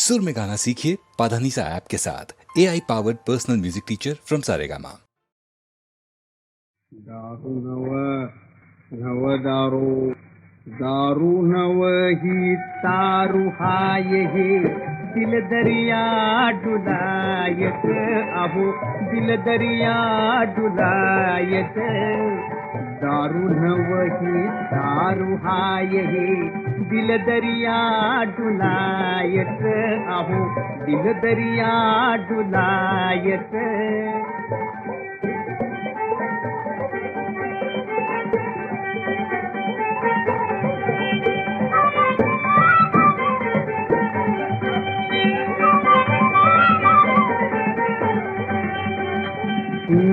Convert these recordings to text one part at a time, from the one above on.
सुर में गाना सीखिए पाधानीसा ऐप के साथ AI powered personal music teacher from Saregama. दारू नव दारू दारू नव ही तारू हाय हे दिल दरिया डुलायत अहो दिल दरिया डुलायत दारू नव ही तारू हाय हे दिल दरिया डुलायत अहो दिल दरिया डुलायत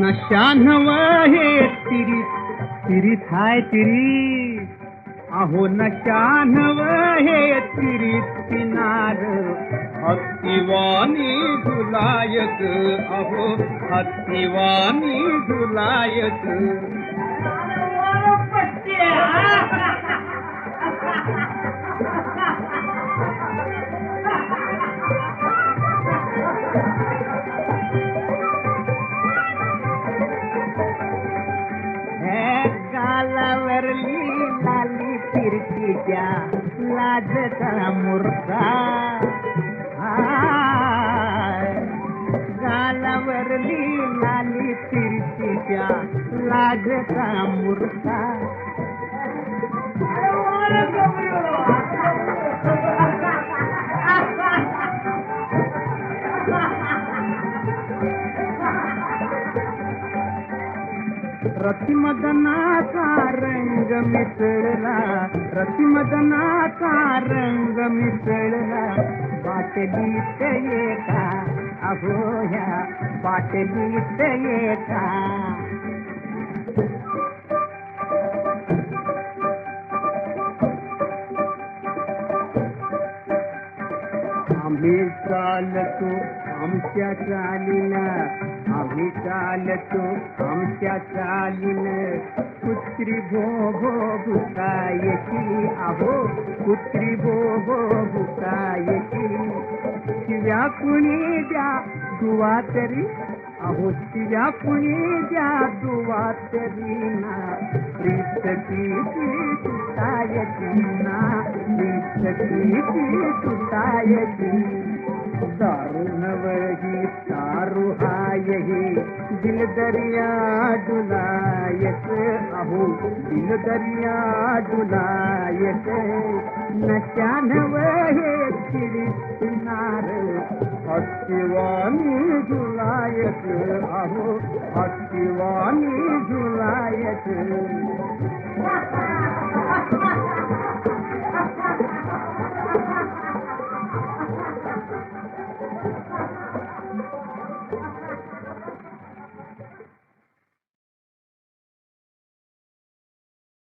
नशा नव हे तिरी तिरी थाय तिरी अहो नशा नव हे तिरी किनार हत्तीवानी झुलायत अहो हत्तीवानी झुलायत गालावरली लाली फिरकीच्या लाजचा मुर्गा गालावरली लाली फिरकीच्या लाजचा मुर्गा रतिमदनाचा रंग मिसळला रतिमदनाचा रंग मिसळला बाटलीत एका अहो ह्या बाटलीत एका आम्ही चालतो आमच्या चालीला आम्ही चालतो आमच्या चालीन कुत्री भो भो भुकायची अहो कुत्री भो भो भुकायची शिव्या कुणी द्या दुवा तरी अहो शिव्या कुणी द्या दुवा तरी ना प्रीतची सुतायची ना प्रीतची सुतायची दारू नवही तारू हाय हे दिल दरिया डुलायत अहो दिल दरिया डुलायत नशा नव हे चिडी किनार हत्तीवानी झुलायत अहो हत्तीवानी झुलायत